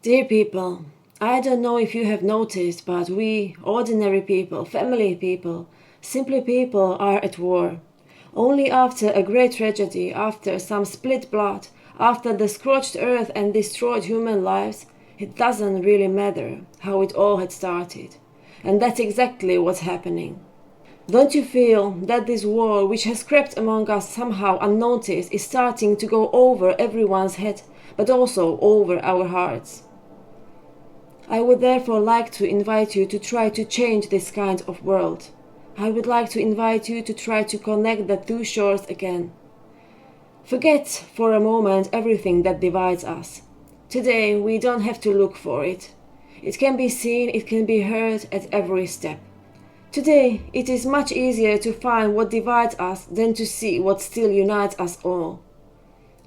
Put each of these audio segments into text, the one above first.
Dear people, I don't know if you have noticed, but we, ordinary people, family people, simply people, are at war. Only after a great tragedy, after some split blood, after the scorched earth and destroyed human lives, it doesn't really matter how it all had started. And that's exactly what's happening. Don't you feel that this war, which has crept among us somehow unnoticed, is starting to go over everyone's head, but also over our hearts? I would therefore like to invite you to try to change this kind of world. I would like to invite you to try to connect the two shores again. Forget for a moment everything that divides us. Today we don't have to look for it. It can be seen, it can be heard at every step. Today it is much easier to find what divides us than to see what still unites us all.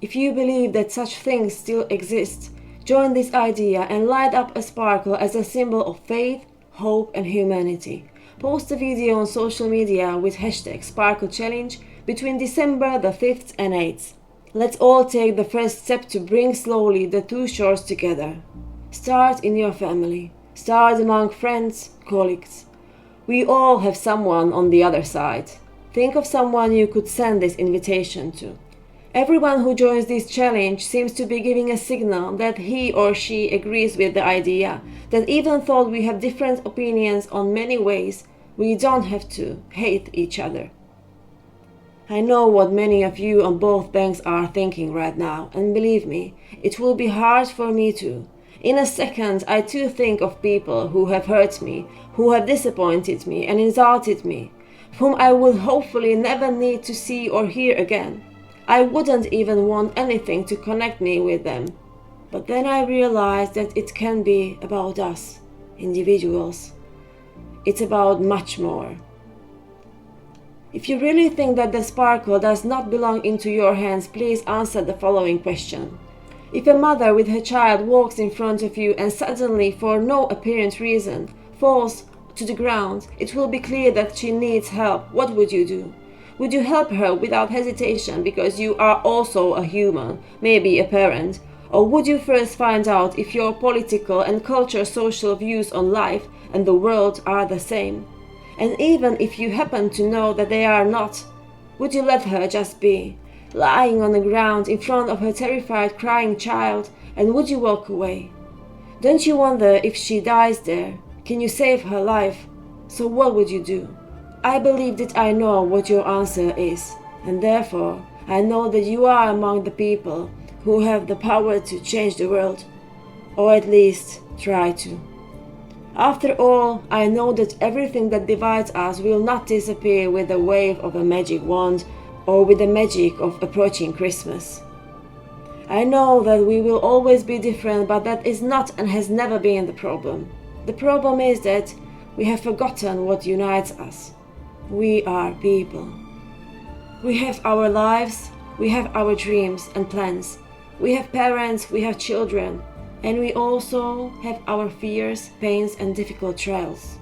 If you believe that such things still exist, join this idea and light up a sparkle as a symbol of faith, hope and humanity. Post a video on social media with hashtag Sparkle Challenge between December the 5th and 8th. Let's all take the first step to bring slowly the two shores together. Start in your family. Start among friends, colleagues. We all have someone on the other side. Think of someone you could send this invitation to. Everyone who joins this challenge seems to be giving a signal that he or she agrees with the idea, that even though we have different opinions on many ways, we don't have to hate each other. I know what many of you on both banks are thinking right now, and believe me, it will be hard for me too. In a second, I too think of people who have hurt me, who have disappointed me and insulted me, whom I will hopefully never need to see or hear again. I wouldn't even want anything to connect me with them. But then I realized that it can be about us, individuals. It's about much more. If you really think that the sparkle does not belong into your hands, please answer the following question. If a mother with her child walks in front of you and suddenly, for no apparent reason, falls to the ground, it will be clear that she needs help. What would you do? Would you help her without hesitation because you are also a human, maybe a parent? Or would you first find out if your political and cultural social views on life and the world are the same? And even if you happen to know that they are not, would you let her just be, lying on the ground in front of her terrified crying child, and would you walk away? Don't you wonder if she dies there, can you save her life? So what would you do? I believe that I know what your answer is, and therefore I know that you are among the people who have the power to change the world, or at least try to. After all, I know that everything that divides us will not disappear with the wave of a magic wand or with the magic of approaching Christmas. I know that we will always be different, but that is not and has never been the problem. The problem is that we have forgotten what unites us. We are people. We have our lives, we have our dreams and plans. We have parents, we have children, and we also have our fears, pains and difficult trials.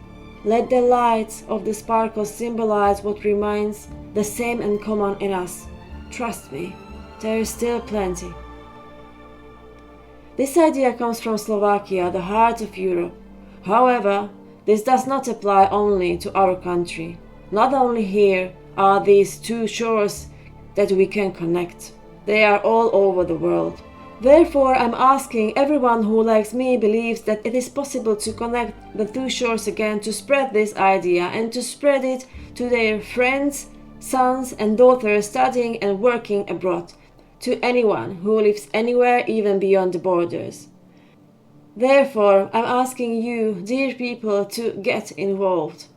Let the light of the sparkle symbolize what remains the same and common in us. Trust me, there is still plenty. This idea comes from Slovakia, the heart of Europe. However, this does not apply only to our country. Not only here are these two shores that we can connect. They are all over the world. Therefore, I'm asking everyone who, like me, believes that it is possible to connect the two shores again, to spread this idea and to spread it to their friends, sons and daughters studying and working abroad, to anyone who lives anywhere, even beyond the borders. Therefore, I'm asking you, dear people, to get involved.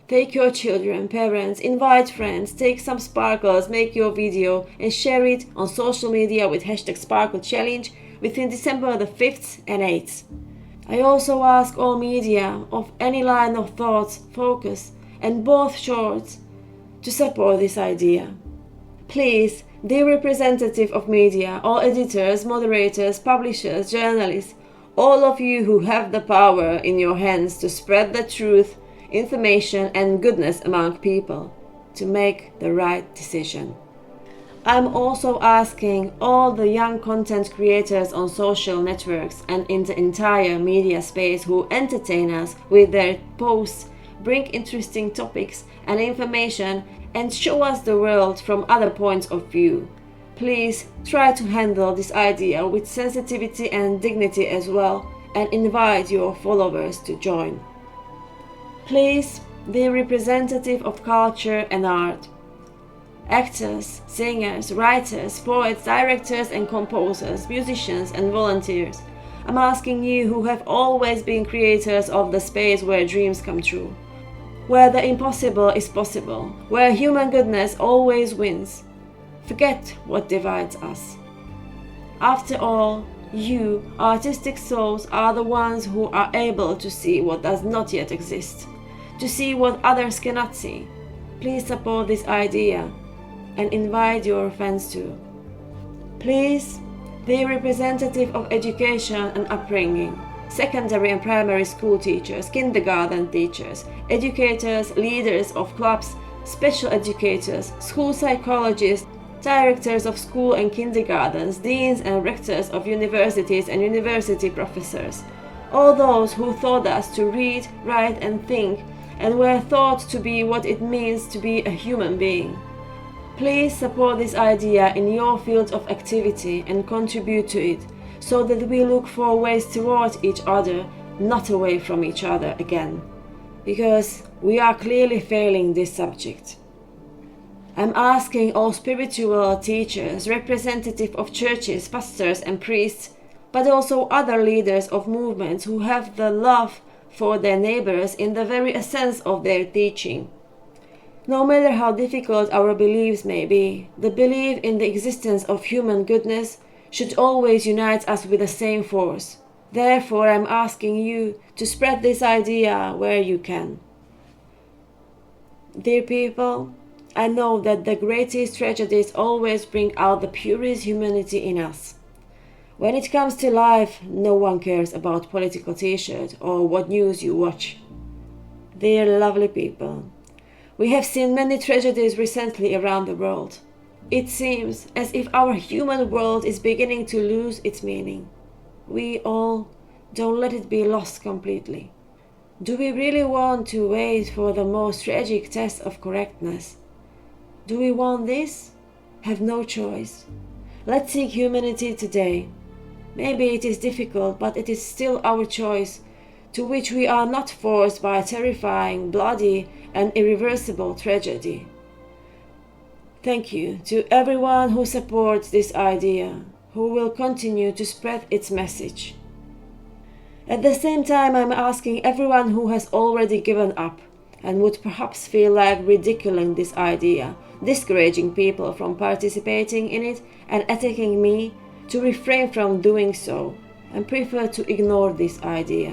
Take your children, parents, invite friends, take some sparkles, make your video and share it on social media with hashtag Sparkle Challenge within December the 5th and 8th. I also ask all media of any line of thoughts, focus and both shores to support this idea. Please, dear representative of media, all editors, moderators, publishers, journalists, all of you who have the power in your hands to spread the truth, information and goodness among people, to make the right decision. I'm also asking all the young content creators on social networks and in the entire media space who entertain us with their posts, bring interesting topics and information, and show us the world from other points of view. Please try to handle this idea with sensitivity and dignity as well, and invite your followers to join. Please be representative of culture and art. Actors, singers, writers, poets, directors and composers, musicians and volunteers. I'm asking you who have always been creators of the space where dreams come true, where the impossible is possible, where human goodness always wins. Forget what divides us. After all, you, artistic souls, are the ones who are able to see what does not yet exist, to see what others cannot see. Please support this idea and invite your friends too. Please be representative of education and upbringing. Secondary and primary school teachers, kindergarten teachers, educators, leaders of clubs, special educators, school psychologists, directors of school and kindergartens, deans and rectors of universities and university professors. All those who taught us to read, write and think and were taught to be what it means to be a human being. Please support this idea in your field of activity and contribute to it, so that we look for ways toward each other, not away from each other again. Because we are clearly failing this subject. I'm asking all spiritual teachers, representatives of churches, pastors and priests, but also other leaders of movements who have the love for their neighbors in the very essence of their teaching. No matter how difficult our beliefs may be, the belief in the existence of human goodness should always unite us with the same force. Therefore, I'm asking you to spread this idea where you can. Dear people, I know that the greatest tragedies always bring out the purest humanity in us. When it comes to life, no one cares about political t-shirt or what news you watch. Dear lovely people, we have seen many tragedies recently around the world. It seems as if our human world is beginning to lose its meaning. We all don't let it be lost completely. Do we really want to wait for the most tragic test of correctness? Do we want this? Have no choice. Let's seek humanity today. Maybe it is difficult, but it is still our choice, to which we are not forced by terrifying, bloody, and irreversible tragedy. Thank you to everyone who supports this idea, who will continue to spread its message. At the same time, I'm asking everyone who has already given up and would perhaps feel like ridiculing this idea, discouraging people from participating in it and attacking me, to refrain from doing so and prefer to ignore this idea,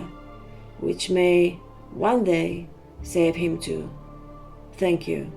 which may one day save him too. Thank you.